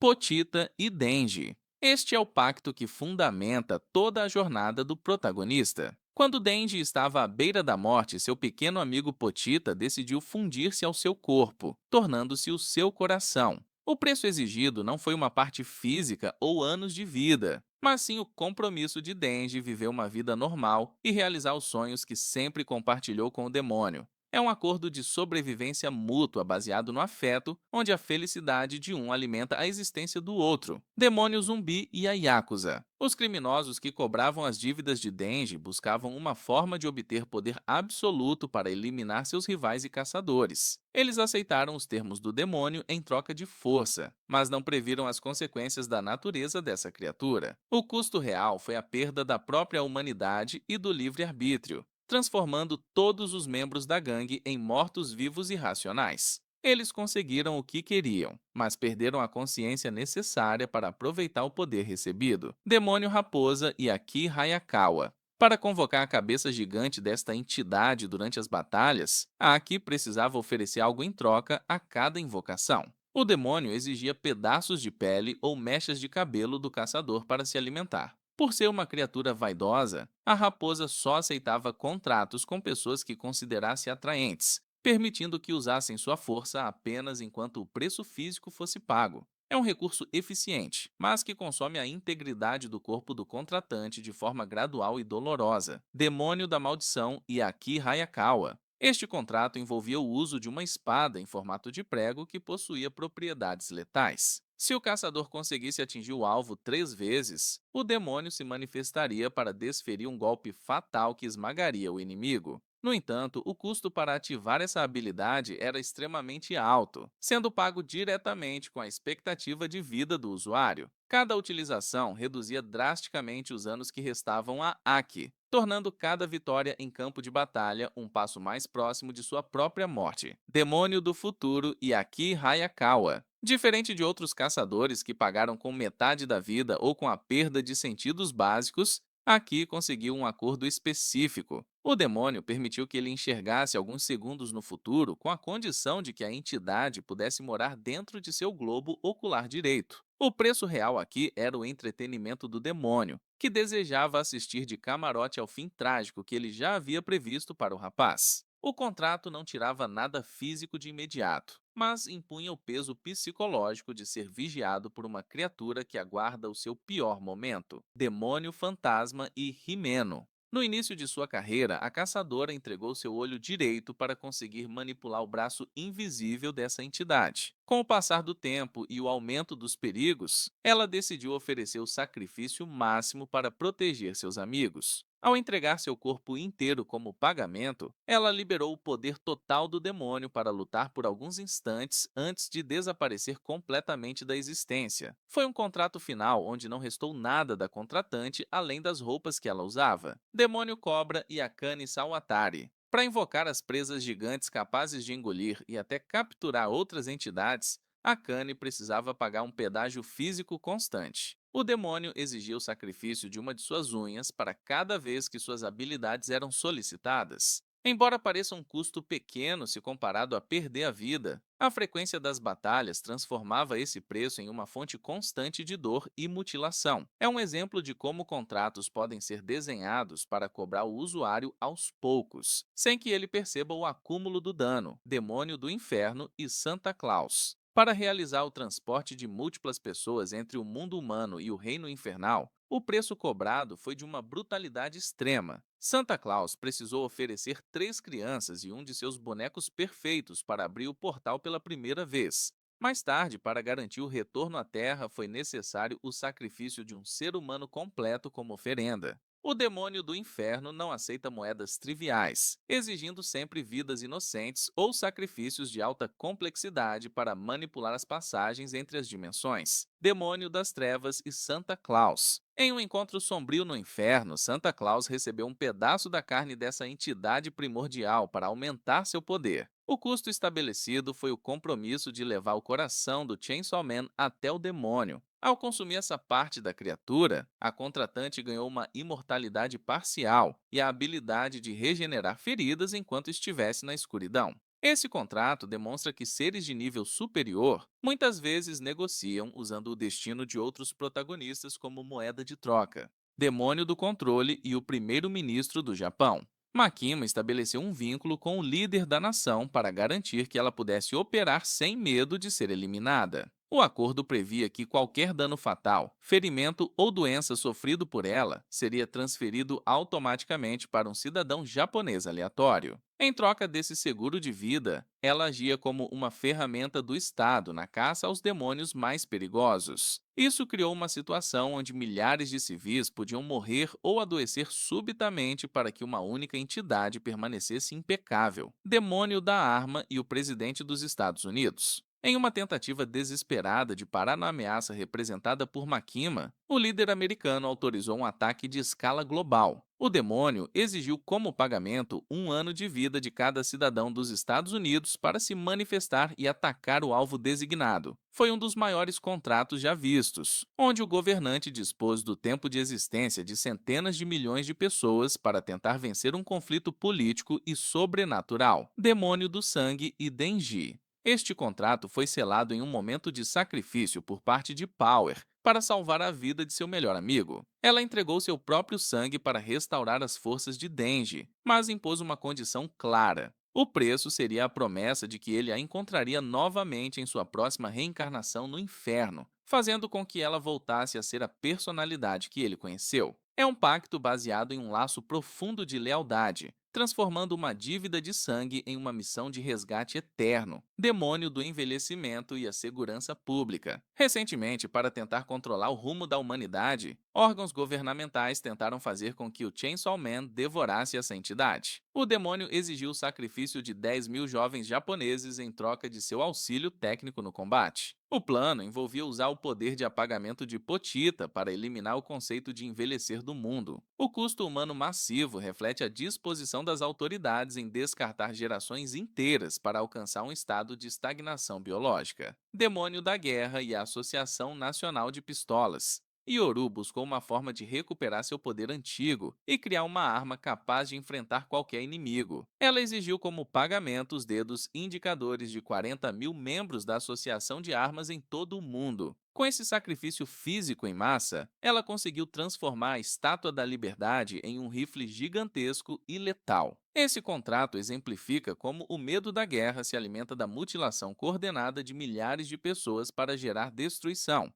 Potita e Denji. Este é o pacto que fundamenta toda a jornada do protagonista. Quando Denji estava à beira da morte, seu pequeno amigo Potita decidiu fundir-se ao seu corpo, tornando-se o seu coração. O preço exigido não foi uma parte física ou anos de vida, mas sim o compromisso de Denji viver uma vida normal e realizar os sonhos que sempre compartilhou com o demônio. É um acordo de sobrevivência mútua baseado no afeto, onde a felicidade de um alimenta a existência do outro. Demônio zumbi e a Yakuza. Os criminosos que cobravam as dívidas de Denji buscavam uma forma de obter poder absoluto para eliminar seus rivais e caçadores. Eles aceitaram os termos do demônio em troca de força, mas não previram as consequências da natureza dessa criatura. O custo real foi a perda da própria humanidade e do livre-arbítrio, transformando todos os membros da gangue em mortos-vivos irracionais. Eles conseguiram o que queriam, mas perderam a consciência necessária para aproveitar o poder recebido. Demônio Raposa e Aki Hayakawa. Para convocar a cabeça gigante desta entidade durante as batalhas, a Aki precisava oferecer algo em troca a cada invocação. O demônio exigia pedaços de pele ou mechas de cabelo do caçador para se alimentar. Por ser uma criatura vaidosa, a raposa só aceitava contratos com pessoas que considerasse atraentes, permitindo que usassem sua força apenas enquanto o preço físico fosse pago. É um recurso eficiente, mas que consome a integridade do corpo do contratante de forma gradual e dolorosa. Demônio da Maldição e Aki Hayakawa. Este contrato envolvia o uso de uma espada em formato de prego que possuía propriedades letais. Se o caçador conseguisse atingir o alvo 3 vezes, o demônio se manifestaria para desferir um golpe fatal que esmagaria o inimigo. No entanto, o custo para ativar essa habilidade era extremamente alto, sendo pago diretamente com a expectativa de vida do usuário. Cada utilização reduzia drasticamente os anos que restavam a Aki, tornando cada vitória em campo de batalha um passo mais próximo de sua própria morte. Demônio do Futuro e Aki Hayakawa. Diferente de outros caçadores que pagaram com metade da vida ou com a perda de sentidos básicos, aqui conseguiu um acordo específico. O demônio permitiu que ele enxergasse alguns segundos no futuro com a condição de que a entidade pudesse morar dentro de seu globo ocular direito. O preço real aqui era o entretenimento do demônio, que desejava assistir de camarote ao fim trágico que ele já havia previsto para o rapaz. O contrato não tirava nada físico de imediato, mas impunha o peso psicológico de ser vigiado por uma criatura que aguarda o seu pior momento, Demônio Fantasma e Rimeno. No início de sua carreira, a caçadora entregou seu olho direito para conseguir manipular o braço invisível dessa entidade. Com o passar do tempo e o aumento dos perigos, ela decidiu oferecer o sacrifício máximo para proteger seus amigos. Ao entregar seu corpo inteiro como pagamento, ela liberou o poder total do demônio para lutar por alguns instantes antes de desaparecer completamente da existência. Foi um contrato final onde não restou nada da contratante além das roupas que ela usava. Demônio Cobra e Akane Sawatari. Para invocar as presas gigantes capazes de engolir e até capturar outras entidades, Akane precisava pagar um pedágio físico constante. O demônio exigia o sacrifício de uma de suas unhas para cada vez que suas habilidades eram solicitadas. Embora pareça um custo pequeno se comparado a perder a vida, a frequência das batalhas transformava esse preço em uma fonte constante de dor e mutilação. É um exemplo de como contratos podem ser desenhados para cobrar o usuário aos poucos, sem que ele perceba o acúmulo do dano, Demônio do Inferno e Santa Claus. Para realizar o transporte de múltiplas pessoas entre o mundo humano e o reino infernal, o preço cobrado foi de uma brutalidade extrema. Santa Claus precisou oferecer 3 crianças e um de seus bonecos perfeitos para abrir o portal pela primeira vez. Mais tarde, para garantir o retorno à Terra, foi necessário o sacrifício de um ser humano completo como oferenda. O demônio do inferno não aceita moedas triviais, exigindo sempre vidas inocentes ou sacrifícios de alta complexidade para manipular as passagens entre as dimensões. Demônio das Trevas e Santa Claus. Em um encontro sombrio no inferno, Santa Claus recebeu um pedaço da carne dessa entidade primordial para aumentar seu poder. O custo estabelecido foi o compromisso de levar o coração do Chainsaw Man até o demônio. Ao consumir essa parte da criatura, a contratante ganhou uma imortalidade parcial e a habilidade de regenerar feridas enquanto estivesse na escuridão. Esse contrato demonstra que seres de nível superior muitas vezes negociam usando o destino de outros protagonistas como moeda de troca. Demônio do Controle e o primeiro-ministro do Japão. Makima estabeleceu um vínculo com o líder da nação para garantir que ela pudesse operar sem medo de ser eliminada. O acordo previa que qualquer dano fatal, ferimento ou doença sofrido por ela seria transferido automaticamente para um cidadão japonês aleatório. Em troca desse seguro de vida, ela agia como uma ferramenta do Estado na caça aos demônios mais perigosos. Isso criou uma situação onde milhares de civis podiam morrer ou adoecer subitamente para que uma única entidade permanecesse impecável: Demônio da Arma e o presidente dos Estados Unidos. Em uma tentativa desesperada de parar a ameaça representada por Makima, o líder americano autorizou um ataque de escala global. O demônio exigiu como pagamento 1 ano de vida de cada cidadão dos Estados Unidos para se manifestar e atacar o alvo designado. Foi um dos maiores contratos já vistos, onde o governante dispôs do tempo de existência de centenas de milhões de pessoas para tentar vencer um conflito político e sobrenatural. Demônio do Sangue e Denji. Este contrato foi selado em um momento de sacrifício por parte de Power para salvar a vida de seu melhor amigo. Ela entregou seu próprio sangue para restaurar as forças de Denji, mas impôs uma condição clara. O preço seria a promessa de que ele a encontraria novamente em sua próxima reencarnação no inferno, fazendo com que ela voltasse a ser a personalidade que ele conheceu. É um pacto baseado em um laço profundo de lealdade, transformando uma dívida de sangue em uma missão de resgate eterno, demônio do envelhecimento e a segurança pública. Recentemente, para tentar controlar o rumo da humanidade, órgãos governamentais tentaram fazer com que o Chainsaw Man devorasse essa entidade. O demônio exigiu o sacrifício de 10.000 jovens japoneses em troca de seu auxílio técnico no combate. O plano envolvia usar o poder de apagamento de Potita para eliminar o conceito de envelhecer do mundo. O custo humano massivo reflete a disposição das autoridades em descartar gerações inteiras para alcançar um estado de estagnação biológica. Demônio da Guerra e a Associação Nacional de Pistolas. Ioru buscou uma forma de recuperar seu poder antigo e criar uma arma capaz de enfrentar qualquer inimigo. Ela exigiu como pagamento os dedos indicadores de 40.000 membros da Associação de Armas em todo o mundo. Com esse sacrifício físico em massa, ela conseguiu transformar a Estátua da Liberdade em um rifle gigantesco e letal. Esse contrato exemplifica como o medo da guerra se alimenta da mutilação coordenada de milhares de pessoas para gerar destruição.